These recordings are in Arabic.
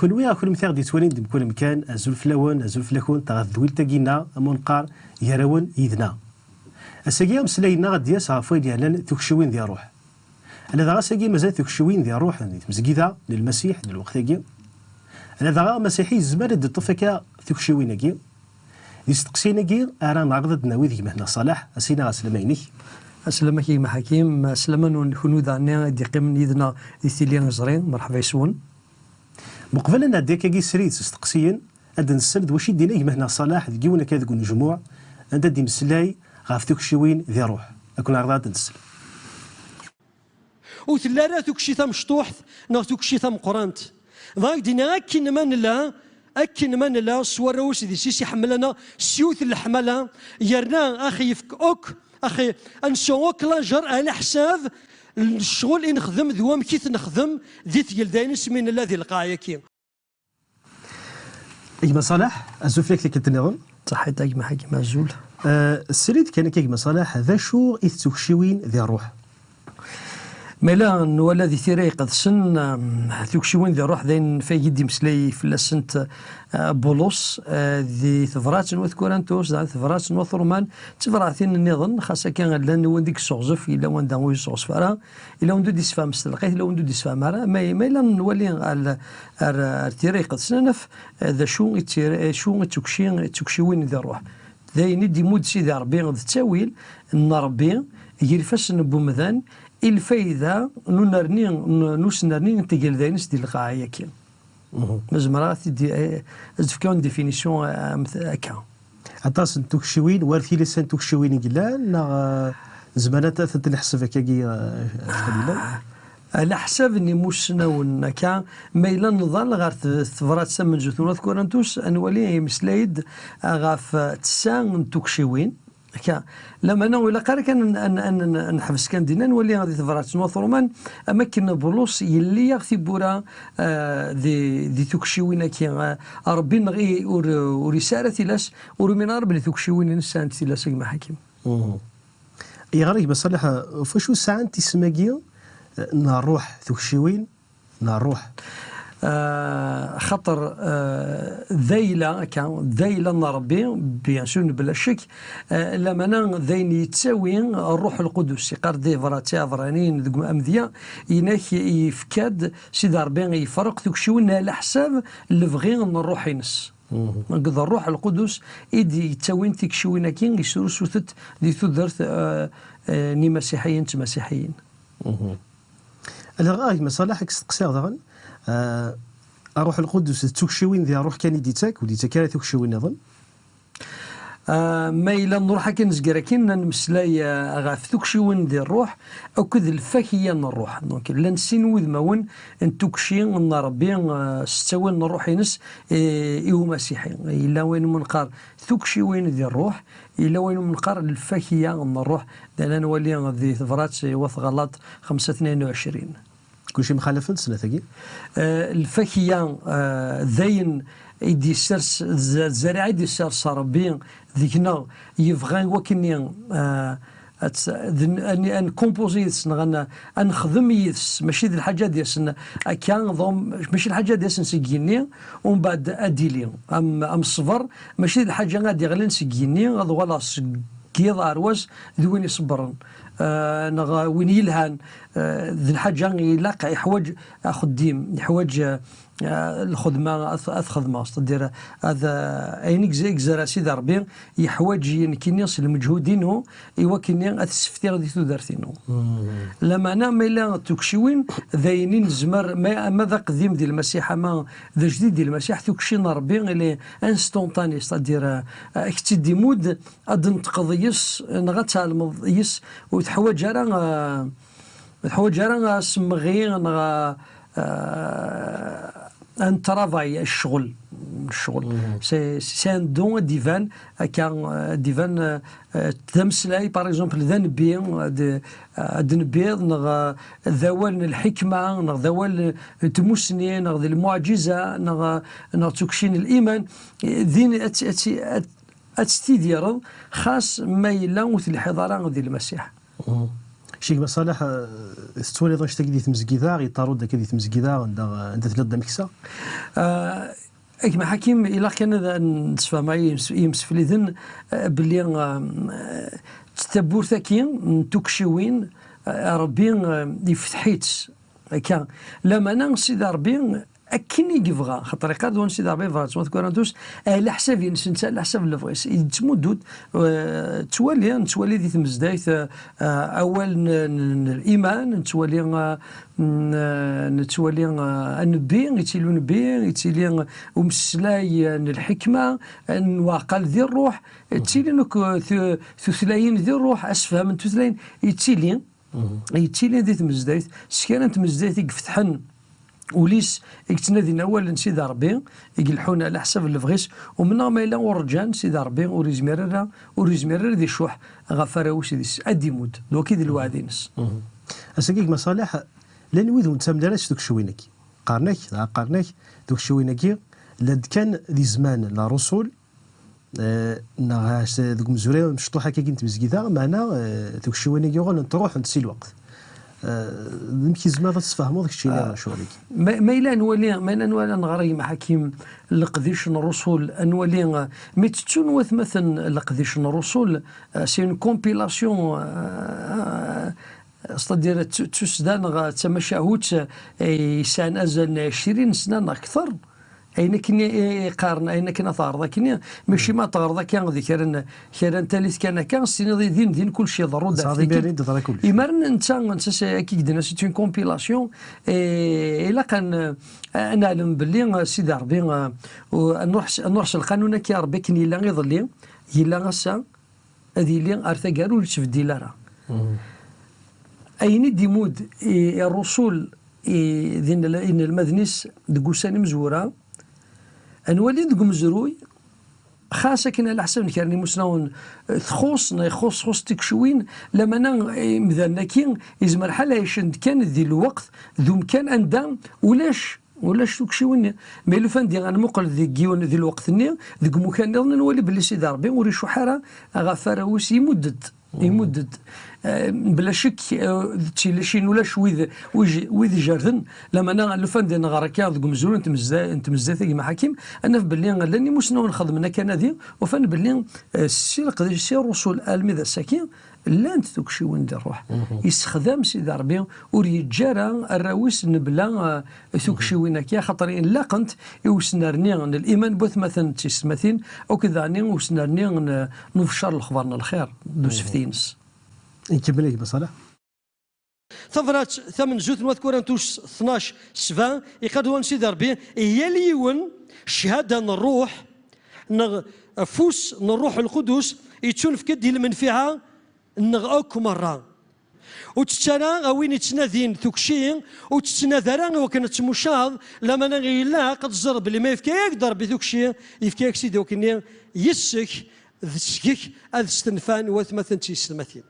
كونوي أكون مثال دي توالين دي بكل مكان أزول فلاون أزول فلاكون تغذويل تاقينا منقار يراون يدنا الساقيا مسلاينا غادي يسعى فوي ديالنا تكشوين ذي روح أنا ذا ساقي مازال تكشوين ذي روح مزقيدا للمسيح للوقت هاكي أنا ذا مسيحي الزمان دي طفكا تكشوين هاكي يستقسينا كي أرى نعرض ناوي ذي مهنا صلاح أسينا أسلميني أسلمك يا حكيم أسلمنا ونكونوا ذعنا دي قيم يدنا دي ثيليان زرين مرحبا يسون مقبل أن ديك كي سريت استقسيين أد نسرد واش يدينا مهنا صلاح ذيونا كذا نجموع أنت دي مسلاي غافتوك شوين ذي روح أكون عرضات نسل وثلاثة تكشيثا مشطوح نغ تكشيثا مقرانت ضاك دينا أكن من لا صور روس دي سيسي حملنا سيوث الحملة يرنا أخي يفك أخي أنسو كلاجر على حساب الشغل إن نخدم ذوام كيف نخدم ذي تجلدين اسمين الذي القايكي إجماع صلاح أزوفلك لك التنظم صحيت إجماع حكيم أزول السريد كان إجماع صلاح ذا شو إثتوكشوين ذي الروح ميلان ولا ذي ثيري قد سن ثوكشوين ذي روح ذين في يدي مسلي في لسنت بولوس ذي ثفرات وذكورانتوس ذي ثفرات وثرمان تفراتين النظن خاصة كان لان وين ديك الصغزف إلا وين داوي الصغزف راه إلا وين دو ديسفا مستلقيت إلا وين دو ديسفا مرا ميلان نولي على ثيري قد سنف ذا شو تكشوين ذي روح ذي ندي مود سيدي ربي ذي التاويل ان ربي يرفس بومذان الفايدة نسنرني تجل داينس دي القاعية كي مزمرات دي ازفكون ديفينيسيون هكا عطاس توكشوين وارثي لسان توكشوين قلال زمانات تنحسب كاكي على حساب اني موسنا ونكا ميلا نظل غير ثفرات سمن جثورة كورنتوس انولي مسلايد غاف تسان توكشوين لما انا ولا قال كان ان نحبس كان دينا نولي غادي تفرات نوث رومان اماكن بولوس يلي يغثي بورا دي ثوكشيوين كي ربي نغي ورساله لاس ورمين ربي ثوكشيوين نسان تلاس ما حكيم يا غريب بصراحه فشو ساعه تسماكيو نروح ثوكشيوين نروح خطر ذيلة كان ذيلة ربي بيان سور بلا شك لما ذين يتساوي الروح القدس يقار دي فراتي فرانين ذوك امذيه يناك يفكاد سيدي ربي يفرق تكشونا على حساب اللي بغي من الروح ينس نقدر الروح القدس يدي يتساوين تكشونا كين يسرو سوثت دي ثدرت ني مسيحيين مسيحيين الغاية مصالحك استقصير ضغن أروح القدس تكشوين ذي أروح كان ديتاك وديتاك كان تكشوين نظن ما إلا نروح كي نزقر كي نمسلاي غاف تكشوين ذي الروح أو كذا الفاكية الروح دونك لا نسينو ذ ماون أن تكشي أن ربي ستوين الروح ينس إيو مسيحي إلا وين منقار تكشوين ذي الروح إلا وين منقار الفاكية أن الروح لأن نولي ذي ثفرات وث غلط 5/22 كل شيء مخالف سنة الفاكية ذين يدي سرس الزرع يدي سرس ربي ذيكنا يبغى وكني ان كومبوزيتس ان نخدم يس ماشي ذي الحاجه ديالسن كان ضم ماشي الحاجه ديالسن سكيني ومن بعد اديلي ام الصبر ماشي الحاجه غادي غير نسكيني غاد ولا كيض أرواز ذوين يصبرن وين يلهان ذي الحاجة يلاقي يحوج خديم يحوج الخدمة أخدمة تدير هذا أينك زيك زراسي ذربي يحوج يمكن يصل المجهودينه يوكني أتسفتير دي تدرتينه لما أنا ما إلا تكشوين ذاينين زمر ماذا قديم ديال المسيح ما ذا جديد ديال المسيح تكشين ربي اللي انستونتاني تدير اكتدي مود أدن تقضيس نغتال يس وتحوج راه تحوج راه سمغي ان ترافاي الشغل سي ان دون ديفان كان ديفان تمسلاي باغ اكزومبل ذنبي دنبيض نغ ذوال الحكمه نغ ذوال تمسني نغ المعجزه نغ تكشين الايمان ذين اتستي ديال خاص ما يلا وث الحضاره ديال المسيح شيخ مصالح تولي ضاش تقدي تمزكيدا يطارد كذي تمزكيدا عند تلد مكسا كما حكيم إلا كان نتفاهم معي يمسفلي ذن باللي تتبور ثاكين توكشيوين ربي يفتحيت كان لما نسيد ربي أكني يبغى خاطر يقاد وان سيدي ربي فرات تذكر انتوس على حساب ينسى على حساب اللي بغيس يتمدد تولي دي تمزدايت اول الايمان نتولي النبي يتيلو نبي يتيلي ومسلاي الحكمه واقل ذي الروح يتيلي نك ثلاثين ذي الروح اسفها من ثلاثين يتيلي دي تمزدايت سكان تمزدايت يفتحن وليس يكتنادينا اول سيدي ربي يقلحونا على حساب اللي بغيس ومن ما الا ورجان سيدي ربي وريزميرر دي شوح غفاره وسيدي اديمود دوك دي الوعدينس اسكيك مصالح لان ويدو نتمدارش دوك شوينك قارناك دوك شوينك لاد كان ذي زمان لا رسول نغاش دوك مزوري مشطوحه كي كنت مزكيدا معنا دوك شوينك يغون تروح نسي الوقت يمكن زعما تفهموا داك الشيء اللي شغلك ما الا نولي نغري مع حكيم لقديش الرسول نولي ميتتون مثلا لقديش الرسول سي اون كومبيلاسيون صدير تسدان تمشاهوت سان ازل 20 سنه اكثر اين كني قارن اين كنا ثار كني ماشي ما طار كان غادي كان ثالث كان السنه دين كل شيء ضروري صافي بيري دار كل شيء يمرن انت كي قدنا سي اون كومبيلاسيون الا كان نعلم باللي سيدي ربي نروح القانون كي ربي كني لا يظلي يلا غسا هذه اللي ارثا قالوا تفدي لها اين ديمود الرسول ذين المذنس دقوساني مزوره انولي دق مزروي خاصة كنا على حسب كان مسنون يخص تكشوين لما مثلا كين يزمر حاله يشند كان ذي الوقت ذو كان عندها ولاش تكشوين ما لو فان انا مقل ذي كيون ذي الوقت ني ذيك مكان نولي باللي سيدي ربي وريشو حاره غفاره وس يمدد بلا شك تشيلشين ولاش ويذ جاردن لما انا لو فان نغرا كان ذوك مزول انت مزاتي كيما حكيم انا في باللي لاني مسنو نخدم كان هذه وفان باللي السي الرسول المذا الساكين لا انت تكشي وين الروح يستخدم سيدي ربي وريجارا الراويس نبلا تكشي وينك يا خاطر ان لاقنت يوسنرني الايمان بوث مثلا تسمثين او كذا ني وسنرني نفشر الخبرنا الخير دوس فتينس نكمل لك بصالح ثمرات ثمن زوت وذكر انتوش 12 7 يقدروا سيدي ربي هي ليون شهاده الروح فوس الروح القدس يتشون في كدي المنفعه نغاك مرة وتتنا وين يتنادين ثوكشين وتتنادرا وكانت مشاض لما نغيلا قد زرب اللي ما يفكيك ضرب ثوكشين يفكيك سيدي وكني يسك ذسكك هذا استنفان وثمثن تيستمثين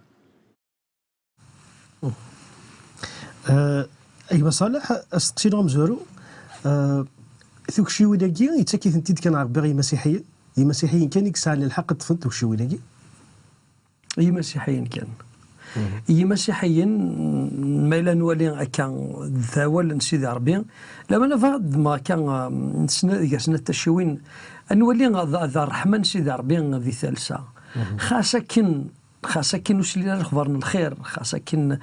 اي مصالح استقسينا مزورو ثوكشي وناكي يتاكي ثنتيد كان عباغي مسيحيين مسيحيين كان يكسع الحق تفند ثوكشي وناكي اي مسيحيين كان اي مسيحيين ما الا نولي كان ذاول سيدي ربي لما انا فقد ما كان سنه التشوين نولي ذا الرحمن سيدي ربي ذي ثالثه خاصة كن وسلينا خبرنا الخير خاصة كن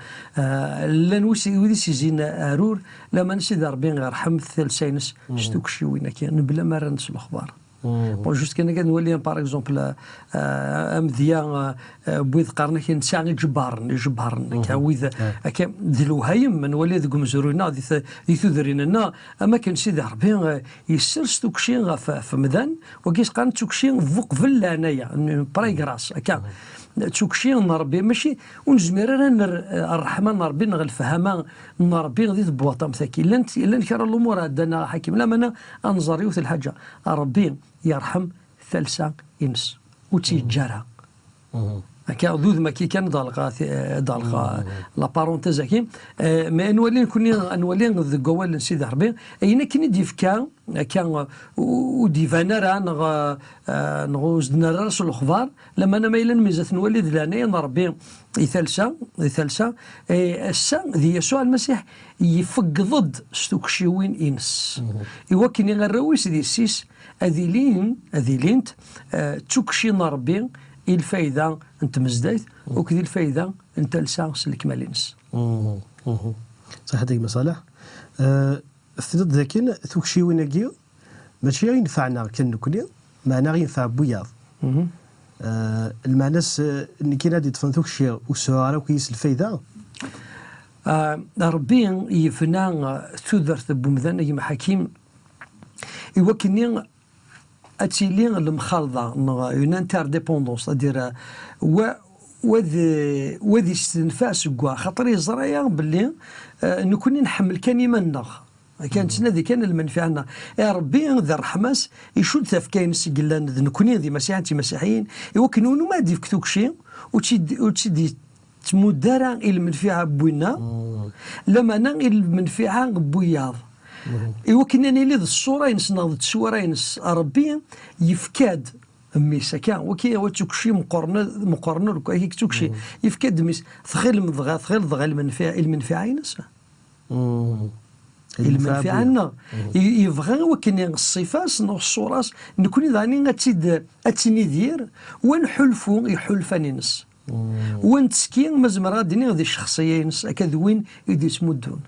لا نوسي ودي سيزين ارور لما نسيدي ربي يرحم الثالثينس شتوك شي وين كان بلا ما رنس الاخبار بون جوست كان نولي باغ اكزومبل امذيا بويذ قرنا كي نساعد جبارن كاويذ ذي الوهايم نولي ذوك مزروينا ذي ثذرينا اما كان سيدي ربي يسر ستوكشي في مدان وكيس قان توكشي فوق فلا انايا برايغراس هكا تشوكشي ربي ماشي ونجمير الرحمن ربي نغلفهما ربي غادي تبواطا مثاكي الا نكر الامور عندنا حكيم لا انا انظر يوث الحاجه ربي يرحم ثالثه انس وتيجارها هكا ذوذ ما كي كان دالغا لا بارونتيز كي ما نولي ذ قوال سيدي ربي اين كني ديفكا كان وديفانا راه نغوزدنا راس الاخبار لما انا ميلا ميزات نولي ذلاني ربي يثالسا السا ذي يسوع المسيح يفق ضد ستوكشيوين انس يوكني غير دي السيس اذيلين تشوكشي ربي الفايده انت مزدايت وكذي الفايده انت لسانس الكمالينس. صح هذيك مصالح. الثلاث ذاكين توكشي ويناكي ماشي ينفعنا كنكوني معنا ينفع بوياض. المعناس اللي كاين هذه تفنتوكشي وسواره وكيس الفايده. ربي يفنى ثودرت بومذان يما حكيم يوكني اتيلي المخالطه اون انتر ديبوندونس ادير وذي استنفاس كوا خاطر يزرايا باللي نكوني نحمل كان يمنغ كانت نادي كان المنفعه لنا يا ربي ذا الرحماس يشد تفكاين سجلان نكوني ذي مسيحيين يوكنوا ما دي فكتوك شيء وتشدي تمدارا المنفعه بوينا لما نا المنفعه بوياض يوكن اني لي الصوره ينس ناض الصوره ينس ربي يفكاد ميسا كان وكي وتكشي مقارنه لك هيك تكشي يفكاد ميس ثغيل مضغا المنفعه ينس المنفعه لنا يبغى وكن الصفات نو الصوره نكون ذاني اتيني دير ونحلفو يحلفاني نس ونتسكين مزمرا ديني غادي الشخصيه ينس كذوين يدي سمودون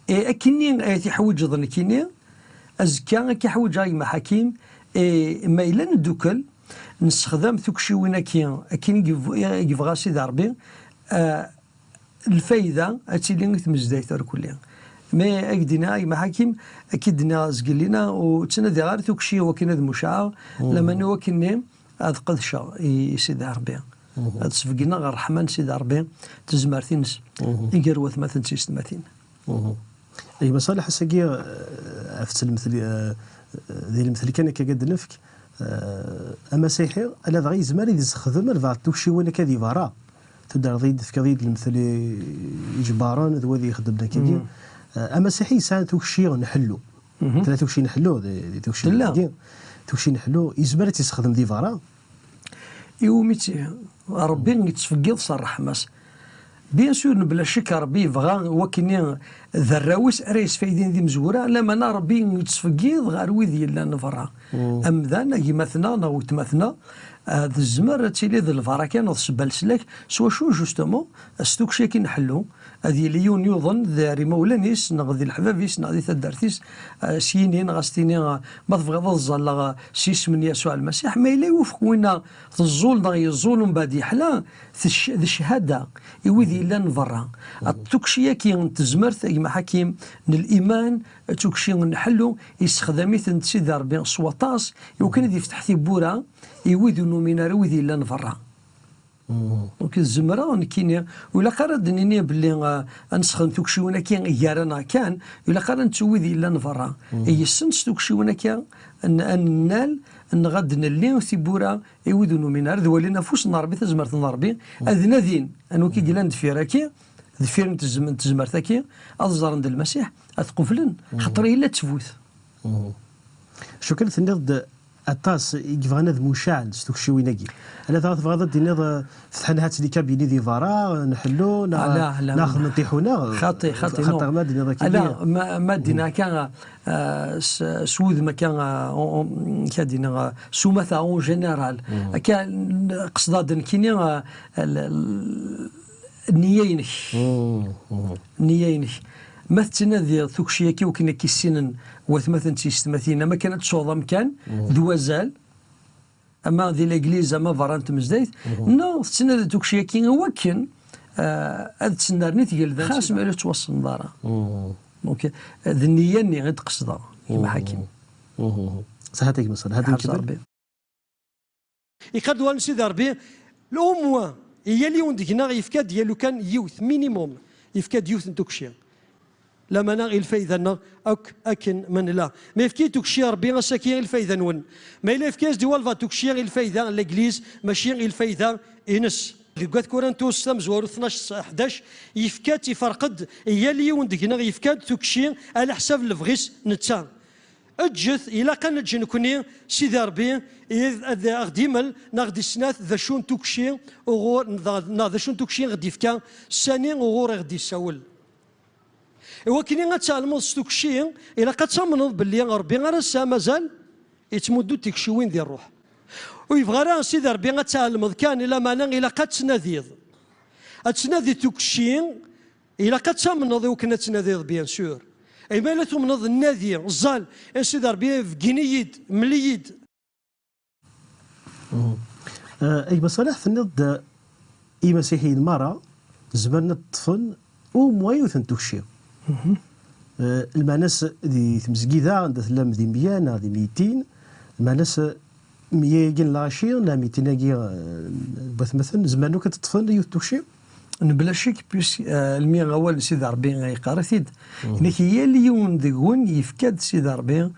أكني تحوج ظن كيني أزكى كيحوج هاي محاكيم ما إلا ندوكل نستخدم ثوكشي وين أكين يبغى سيدي ربي الفايدة أتيلين تمزدايت كلها ما أكدنا أي محاكيم أكيدنا زقلنا وتسنى غير ثوكشي وكنا ذ مشاع لما نوكني هذا قدشة سيدي ربي هذا سفقنا غير رحمن سيدي ربي تزمرتينس يقروث مثلا سيستماتين اي مصالح الساقيه عرفت المثل ذي المثل كان كقد نفك اما سيحي الا دغيا زمان يستخدم الفات توشي وانا كذي فارا تدار ضيد في كذي المثل اجبارا ذو ذي يخدمنا كذي اما سيحي سان توشي نحلو ثلاث توشي نحلو ذي توشي لا توشي نحلو يزمر يستخدم ذي فارا يوميتي ربي يتفقد صراحه ماس بيان سور بلا شك ربي يبغى وكني ذراوس ريس فايدين ذي مزوره لما انا ربي يتفقيض غير ويذي الا نفرها ام ذا يمثنا نو تمثنا هذا الزمر تيلي ذا الفرا كان السبال سلاك سوا شو جوستومون استوكشي كي نحلو هذه ليون يظن ذاري مولانيس نغذي الحبابيس نغذي تدارتيس سينين غاستيني ما تبغى تظل سيس من يسوع المسيح ما الا يوفق وين تزول نغي الزول من بعد يحلى ذي الشهاده يوذي الا نفرها التوكشيه كي تزمرت كيما حكيم الايمان توكشي نحلو يستخدميت سيدي ربي سواطاس يمكن يفتح ثبوره يوذي نومينار وذي الا نفرها دونك الزمره كاين ولا قرد نيني باللي نسخن توكشي ونا كاين يارانا كان ولا قرد نتوذي الا نفرها اي سنس توكشي ونا كان ان نال ان غد نلي ثبوره يوذي نومينار ذولينا فوس نربي تزمرت نربي اذنا ذين انو كي قلنا دفيراكي ذفير تزمرتاكي اظهر عند المسيح اثقفلن خاطر الا تفوت شو كانت النض الطاس يبغى ذ مشاعل ستوكشي ويناكي انا تبغى دينا فتحنا هات اللي كابيني دي فارا نحلو ناخذ نطيحونا خاطي خاطر ما دينا ذاك لا ما دينا كان سوذ ما كان كدينا سومثا اون جينيرال كان قصداد كيني نيينك مثلنا ذي ثوكشياكي وكنا كيسينن وثمثن تيستمثين ما كانت صوضة مكان ذوازال اما ذي الانجليز ما فرانت مزدايت نو تسنى ذي ثوكشياكي وكن هذا تسنى ديال ذا خاص ما توصل دارا دونك ذي النية اللي غير تقصدها كيما حكيم صح هذيك مثلا هذا ربي يقدوا سيدي ربي الأموة هي اللي وندقنا يفكاد ديالو كان يوث مينيموم يفكاد يوث نتوكشي لما نغي الفايدة أكن من لا ما يفكي توكشي ربي غساكي الفايدة نون ما إلا يفكاز ديوال فا توكشي الفايدة الإنجليز ماشي الفايدة إنس قد كورنتوس تمزور 12 11 يفكات يفرقد يالي وندقنا يفكات تكشي على حساب الفغيس نتا اجث الى كان جنكوني سيدي ربي اذا غديمل ناغدي سنات ذا شون توكشي وغور ذا شون توكشي غدي يفكا ساني وغور غدي يساول ايوا كيني غتعلموا ستوكشي الى كتامنوا باللي ربي غير مازال يتمدوا تكشيوين ديال الروح ويبغى راه سيدي ربي غتعلم كان الى معنى الى كتناديض اتنادي توكشي الى كتامنوا وكنا تناديض بيان سور اي ما لا تمنض النادي الزال سيدي ربي في كينيد مليد اي مصالح تنض اي مسيحي المرأة زمان الطفل وموايو تنتوكشي المعناس دي تمزقيدا عند ثلام دي 100 دي 200 المعناس 100 كين لاشير لا 200 كي بث مثلا زمانو كتطفل يتوكشي بلا شك بيس المي غوال سيدي ربي غيقارثيد انك هي اللي يوندقون يفكاد سيدي ربي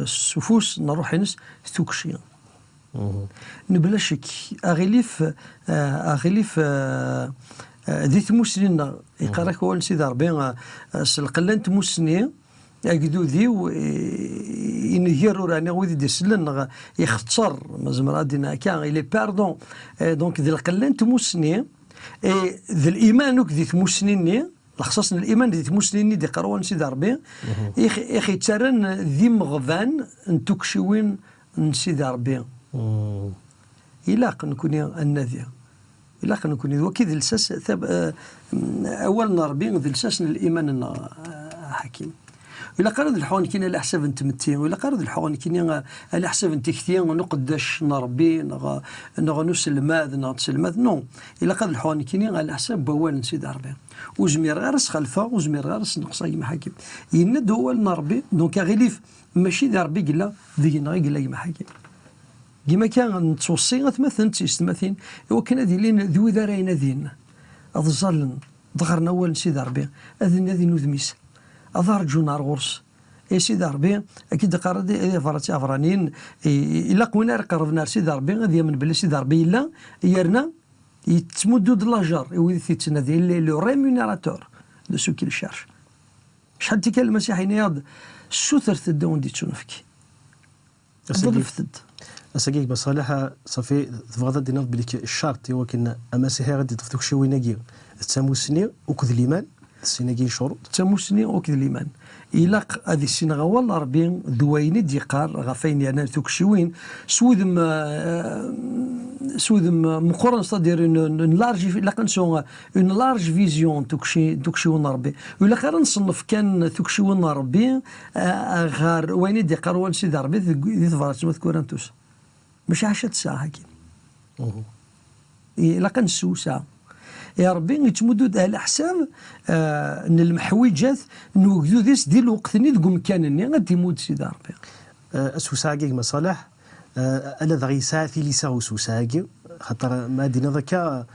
سفوس نروح نس توكشي بلا شك اغليف ذي تموسلين يقارك هو سيدي ربي سلقلان تموسني اكدو ذيو ينهيرو راني ودي دي سلن يختصر مزمر ادينا كان لي باردون دونك ذي القلان تموسني ذي الايمان ذي تموسنيني لخصص الايمان ذي تموسنيني دي قروان سيدي ربي اخي ترن ذي مغفان نتوكشيوين سيدي ربي الا نكون النذير الا نكون وكذا الساس اول ربي ذي الساس الايمان حكيم إلا قرد الحوان كينا على حساب نتمتين وإلا قرد الحوان كينا على حساب نتكتين ونقدش نربي نغ نسلماذ نغتسلماذ نو إلا قرد الحوان كينا على حساب بوال سيدي ربي وزمير غارس خلفه وزمير غارس نقصا يما حكيم يند هو نربي دونك غيليف ماشي ذا ربي قلا ذينا غي قلا يما حكيم كيما كان نتوصي مثلا تيستماثين هو كان هذه لين ذوي ذا راينا ذين أظلن ظهرنا أول سيدي ربي أذن ذي نذميس أظهر جونار غرس إي سيدي ربي أكيد قارد إذا فراتي أفرانين إلا قوينا قربنا سيدي ربي غادي من بلي سيدي ربي إلا يرنا يتمدو د لاجار ويدي تيتسنادي لو ريمونيراتور دو سو كيل شارش شحال تيكال المسيحيين ياض سوثر تداون دي تشونفكي ضلفتد أساقيك بصالحة صافي تبغى دي نض بليك الشرط هو كنا أماسيحي غادي تفتوك شي ويناكي تسامو السنين وكذ الإيمان السناكين شروط تموسني وكذ الإيمان إلا هذه السنة والله ربي دويني ديقار غفين يعني توكشيوين سوذم مقارنة صدير اون لارج لا كنسون اون لارج فيزيون توكشيون ربي ولا غير نصنف كان توكشيون ربي غير وين ديقار وين سيدي ربي ذي تفرات كورنتوس ماشي 10 ساعة هكي إلا كنسو ساعة يا ربي يتمدد على حساب ان المحوجات نوجدو ديس ديال الوقت ني دكم كانني غادي يموت سيدي ربي اسوساكي مصالح الا دغي ساعتي لي ساو سوساكي خاطر ما دينا ذاك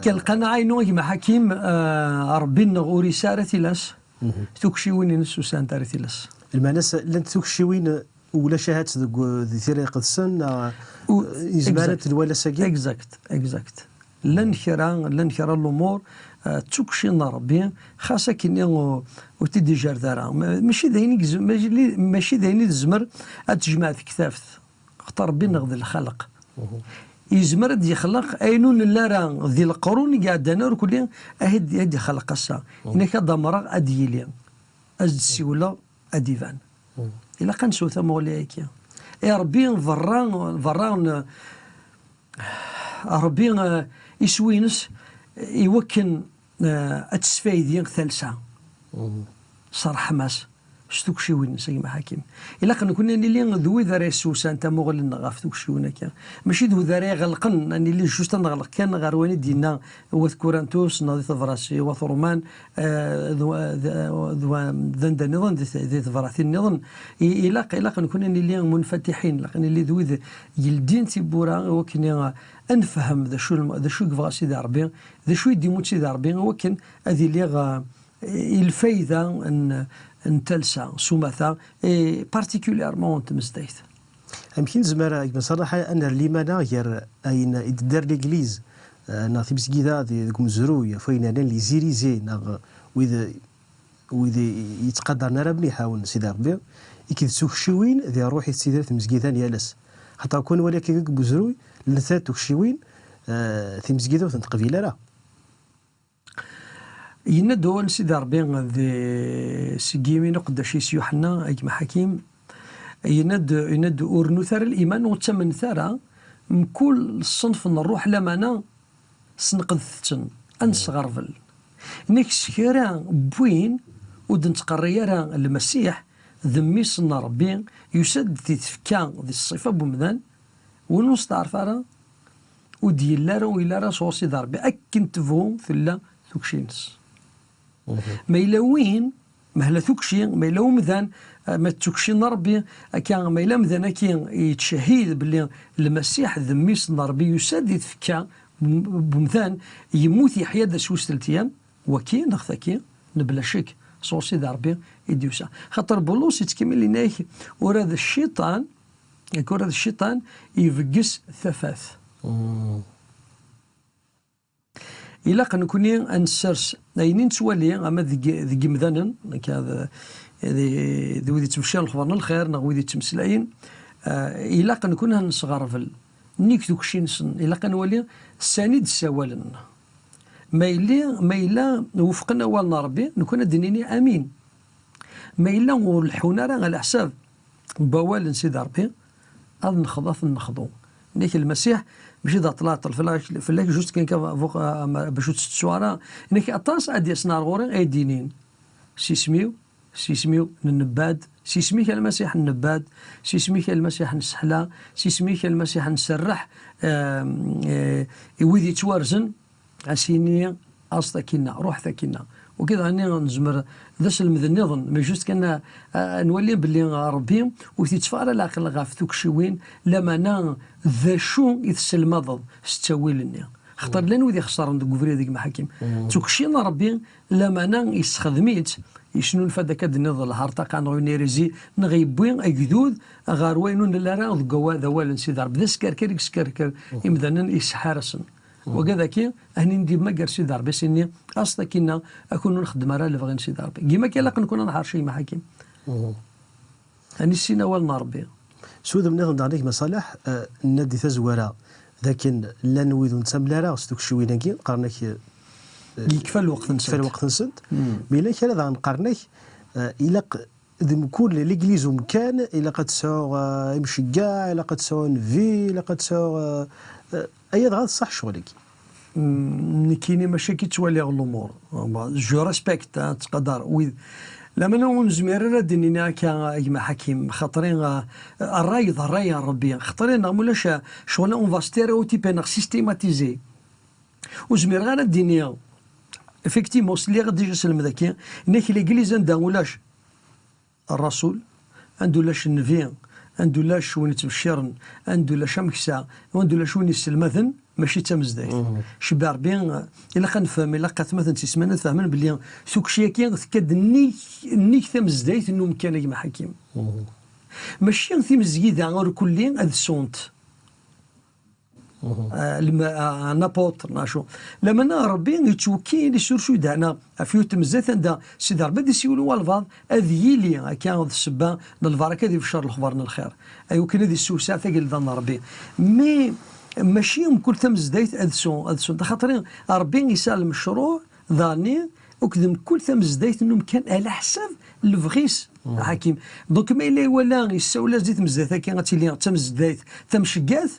كالقناعه انه كما حكيم ربي نغوري سارتي لاس توكشي وين نسو سانتارتي لاس المناس لن توكشي وين ولا شهادة ذي طريقة السن إزمانة ولا ساقي اكزاكت لن خيرا الامور تكشينا ربي خاصه كني وتدي جاردارا ماشي ذاين الزمر تجمع في كتافت اختار ربي نغذ الخلق يزمر يخلق اينون لا راه ذي القرون قاعد انا كل هدي خلق السا انك ضمر اديلي ازد السيوله اديفان الا كنسو ثم وليك يا ربي فران ربي يسوينس يوكن التسفايدين ثالثة صار حماس شتوك شي وين سيما حكيم الا كنا اللي ذوي ذري سوسا انت مغل نغاف توك شي وين كان ماشي ذو ذري غلقن اني اللي جوست نغلق كان غرواني دينا وذكورانتوس ناضي ثفراسي وثرمان ذو ذند نظن ذي ثفراتي نظن الا كنا اللي منفتحين لكن اللي ذوي يلدين تيبورا وكنا نفهم ذا شو كفا سيدي ربي ذا شو يديموت سيدي ربي وكن هذه اللي الفايده ان تلسا سومثا بارتيكوليرمون تمزدايت يمكن زمرا بصراحة أن الليمانة غير أين إدار الإنجليز نا في مسجدة دي مزروية فين أنا اللي زيريزي نا وإذا يتقدر نرى مليحة سيدي ربي يكيد سوكشيوين ذي روحي سيدي في مسجدة يالس حتى كون ولكن بزروي لنثات توكشيوين في مسجدة وتنتقبيل لا يندو سيدي ربي ذي سجيمين قداش يوحنا أجمع حكيم يند أورنو ثار الإيمان وتمن ثارا من كل صنف نروح لمانا سنقذ ثتن أنصغرفل نيكس كيرا بوين ودن تقريرا المسيح ذمي صنع ربي يسد في تفكا ذي الصفة بمذان ونوس تعرف راه ودي لارا ويلارا صوصي ضربي أكن تفهم ثلا ثوكشينس ما إلا وين مهلا ثوكشي ما إلا ومذان ما تكشين ربي كان ما إلا مذان كي يتشهد باللي المسيح ذمي صنع ربي يسد يتفكا بمثان يموت يحيى ذا سوس ثلاث وكي نخذكي نبلا شك صوصي ذا ربي يديوسا خاطر بولوس يتكمل لنا ورا ذا الشيطان يكون هذا الشيطان يفقس ثفاث إلا كنكوني أنسرس أينين تولي أما ذي مذانا كهذا ذي وذي تمشي الخبرنا الخير نغوذي تمسلاين إلا كنكون هنصغرفل نيك دوكشين سن إلا كنولي ساند سوالن ما إلا وفقنا والنا ربي نكون دينيني أمين ما إلا والحونا راه على حساب بوال سيدي ربي هذا نخضو نيك المسيح ماشي إذا طلعت فلاك جوست كان فوق باش تسوارا نيك أطاس أدي يصنع غوري أي دينين سيسميو النباد سيسميك المسيح النباد سيسميك المسيح نسحلا سيسميك المسيح نسرح ويدي توارزن عسيني أصدكينا روح ثكينا وكذا هني نزمر ذاس المذنظن ما جوست كنا نولي باللي ربي وتتفعل العقل غاف توكشوين لما نا ذا شو يتسلمض ستاوي لنا خطر لان وذي خسر عند قفري ذيك محاكم توكشينا ربي لما نا يسخدميت يشنو الفدك النض الهارتا كان غينيريزي نغيبوين اجدود غار وينون لا راه ذكوا ذوال سيدي ربي ذا سكركر سكركر يمذنن يسحارسن وكذا كي هني ندير ما قال سيدي ربي سيني اصلا كنا اكون نخدم راه اللي بغي سيدي ربي كيما كاين نكون نحار شي محاكم هني سينا والنا ربي سود من نظن عليك مصالح النادي تزوره لكن لا نويذ نتسمى راه ستوك شويناكي قرناك يكفى الوقت نسد يكفى الوقت نسد مي هذا نقارنك الى كل ليغليز مكان الى قد تساو يمشي كاع الى قد تساو نفي الى قد تساو اي غاد صح شغلك كاينين مشاكل تولي الامور جو ريسبكت تقدر ويذ لما نو نزمير دينينا كما حكيم خاطرين الراي ربي خاطرين مولاش شغل اون فا ستيريوتيب نغ سيستيماتيزي وزمير غير الدنيا افكتيمون سلي غادي يجي سلم ذاك انك ليغليز عندها ولاش الرسول عنده لاش النبي عنده لاش وين تبشرن عنده لاش مكسا عنده لاش وين يسلمثن ماشي تمزدايت شبه ربي الا كنفهم الا قات مثلا تسمعنا فهمنا بلي سوك شياكي تكاد نيك تمزدايت انه مكان كما حكيم ماشي تمزيدا غير كلي هذا السونت نابوتر ناشو لما ربي يتوكي لي سورشو دانا فيوت مزات عند سيدي ربي دي سيولو والفاض اذي لي كان السبا للبركه دي في شر الخبرنا الخير ايوا كاين هذه السوسه ثقيل ظن ربي مي ماشي كل تمزدايت ادسون خاطر ربي يسال المشروع ظاني وكذم كل تمزدايت انه كان على حساب الفغيس حكيم دونك ما الا ولا يساولا زيت مزدايت كي غاتيلي تمزدايت تمشكات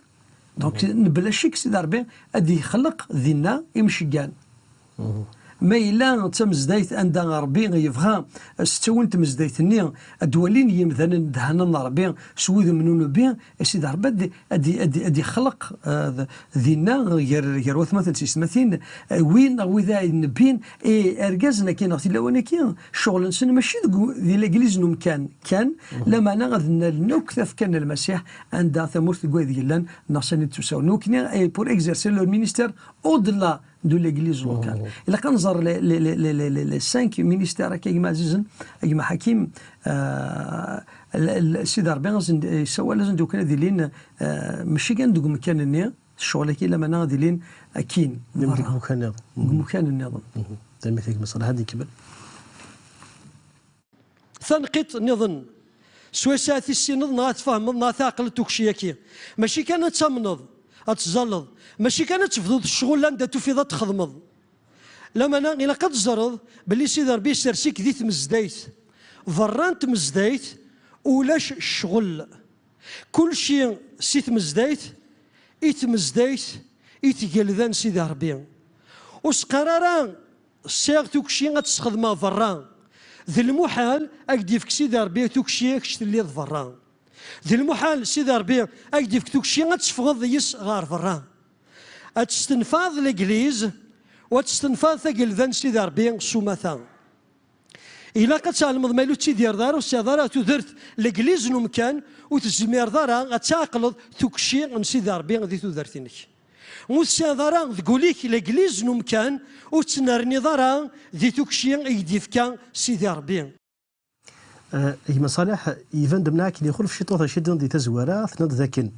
دونك نبلا شيك سيدي ربي غادي يخلق ذينا يمشكان ما إلا تمزدايت عند ربي يبغى ستون تمزدايتني الدولين يمثلا دهنا ربي سويد منون بي سيدي ربي ادي خلق ذينا غير مثلا سيسمثين وين وذا نبين ارجازنا كاين اختي لوانا كاين شغل نسن ماشي ذي لاكليز نوم كان لما نغذنا نكثف كان المسيح عند ثمورت كوي ديالنا ناصني تساو نوكني بور اكزيرسي لو مينيستير او دلا دو ليغليز لوكال. الا كنزر لي 5 مينيستير كيما عزيزن كيما حكيم السيد ربي سوا لازم دوك ديالين ماشي كندوك مكانني الشغل كي لما انا ديالين اكين مكان النظام تمثيل مثلا هذه كبل ثنقيت نظن سوا ساعتي السنض نغتفهم نغتعقل توكشياكي ماشي كانت تمنض اتزلض ماشي كانت تفضل الشغل لا انت تفيض تخدمض لما انا الا قد زرض باللي سيدي ربي سرسيك ذي تمزدايت فران تمزدايت ولاش الشغل كل شيء سي تمزدايت يتمزدايت يتقلذان سيدي ربي وسقرارا السيغ توكشي غتستخدمها فران ذي المحال اكديفك سيدي ربي توكشي كشتلي فران ذي المحال سيدي ربي اكديفك توكشي غتسفغض يس غار فران اتستنفاض الإنجليز وتستنفاض تقلذان سيدي ربي سومثان إلا قد تعلمض مالو تيدير دار وسيدار تدرت الإنجليز نمكان وتزمير دارا غتعقلض توكشي من سيدي ربي غادي تدرتينك وسيدارا تقوليك الإنجليز نمكان وتنرني دارا ذي توكشي يديفكا سيدي ربي إيما صالح يفان دمناك اللي يخلف شي طوطة شدن دي تزوارا ثناد ذاكن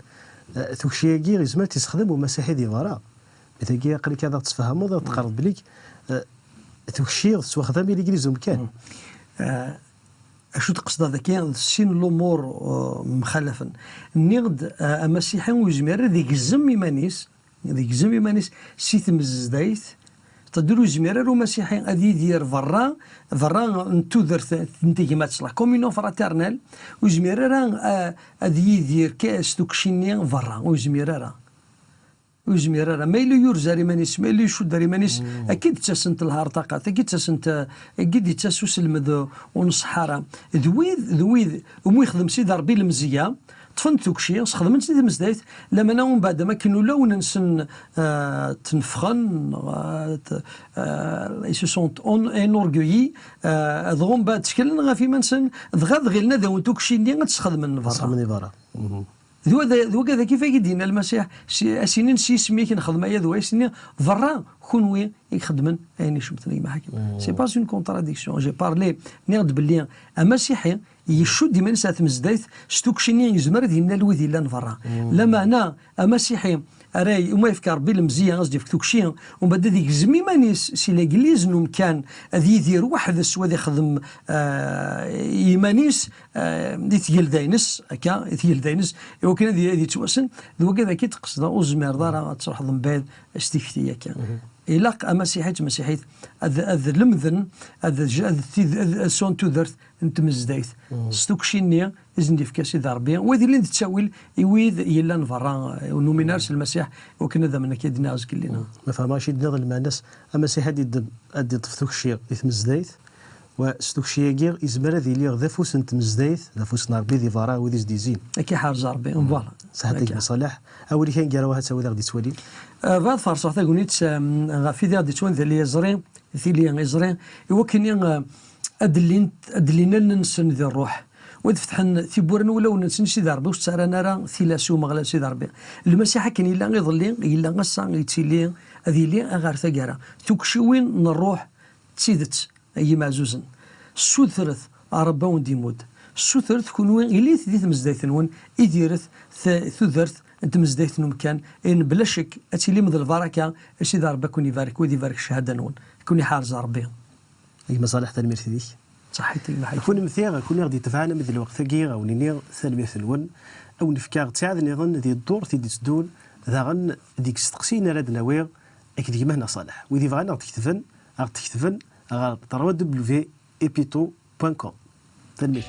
توكشي كي غيزمر تستخدم ومساحي دي فارا مثلا قال لك هذا تفهموا تقرب بليك توكشي سوا خدامي الانجليزي مكان اشو تقصد هذا كاين سين الامور مخالفا نيغد مسيحي وزمير ذيك الزم سي تمزدايت تديرو زمير مسيحي غادي يدير فرا نتودر تنتيجي ما تصلح كومينو فراترنال وزمير غادي يدير كاس توكشيني فرا وزمير ما إلا يرزاري مانيس ما إلا يشد مانيس أكيد تسنت الهرطقات أكيد تسنت أكيد تسوس المذ ونصحارة ذويذ ومو يخدم سيدي ربي المزية طفنت توكشي خدمت سيدي مزدايت لما ناوم بعد ما كانوا لو ننسن تنفخن ils se sont enorgueillis ضغم بعد تشكلنا غافي منسن ضغاد غيرنا ذا توكشي اللي غتستخدم من برا ذو كذا كيف يدينا المسيح سنين سي سميك نخدم ايا ذو سنين فرا كونوي يخدمن ايني شمتني ما حكيم سي با اون كونتراديكسيون جي بارلي نيرد باللي المسيحي يشد ديما ساعه مزدايت ستوكشيني يزمر دينا الوذي لا نفرا لما انا المسيحي راي وما يفكر بالمزيه قصدي في توكشي ومن بعد ديك زمي مانيس سي ليغليز نو مكان غادي يدير واحد السواد يخدم يمانيس يتيل داينس هكا يتيل داينس وكان هذه توسن ذو كذا كي تقصد وزمير دار تروح من بعد استفتي هكا إلا مسيحيت هذا المذن هذا سون تودرت انت مزدايت ستوكشيني إذن في كاسي ضربيا وهذه اللي تساويل يويذ يلا نفرا ونومينارس المسيح وكنا ذا من كيدنا غاز كلنا ما فهماش يدنا مع الناس المسيح هادي طفتوك الشيء يتمزدايت وستوكشي كير يزمر هذه اللي ذافوس انت مزدايت ذافوس نار بيدي فارا وديز ديزين كي حارز ربي فوالا صحتك بصالح اولي كان كاراوها تساوي غادي تسوالي بعد فرصه تاغونيت غافي غادي تون ذا اللي يزري ثيلي يزري يوكني ادلينا ننسن ذي الروح ودفتحن ثيبورن ولا وننسن سيدي ربي واش تسارانا راه ثيلاسو مغلا سيدي ربي المسيح كان الا غيظلي الا غصا يتيلي هذه اللي غير ثقاره توكشوين نروح تسيدت اي معزوزن السود ثلث ربا وندي مود السود ثلث كون وين اللي تدي تمزدايتنون يديرث ثذرث انت مزدايتن مكان ان بلا شك اتيلي من البركه سيدي ربي كون يبارك ودي يبارك الشهاده نون كون يحارز ربي اي مصالح تنمير ديك صحيتي ما حيكون كون مثير كون غادي تفعنا مثل الوقت كير او نير ثاني ثلون او نفكار تاع نظن ذي الدور تيدي تدون ذا غن ديك استقسينا راد نوير اكيد كيما صالح ويدي فغانا تكتفن غتكتفن غتروى www.epito.com تنمير